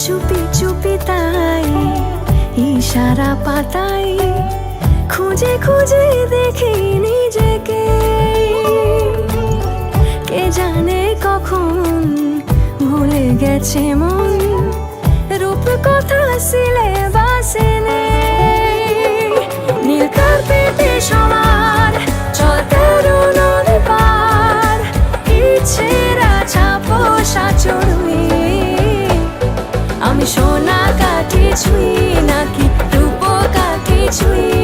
চুপি চুপি তাই ইশারা পাতাই খুঁজে খুঁজে দেখি নিজেকে। কে জানে কখন ভুলে গেছে মন, রূপ কথা সিলেবাসে নেই। নীল কার্পেটে সবার চল তেরো নদী পার, ইচ্ছেরা ছাপোষা চড়ুই। আমি সোনা কাঠি ছুঁই নাকি রূপ কাঠি ছুঁই।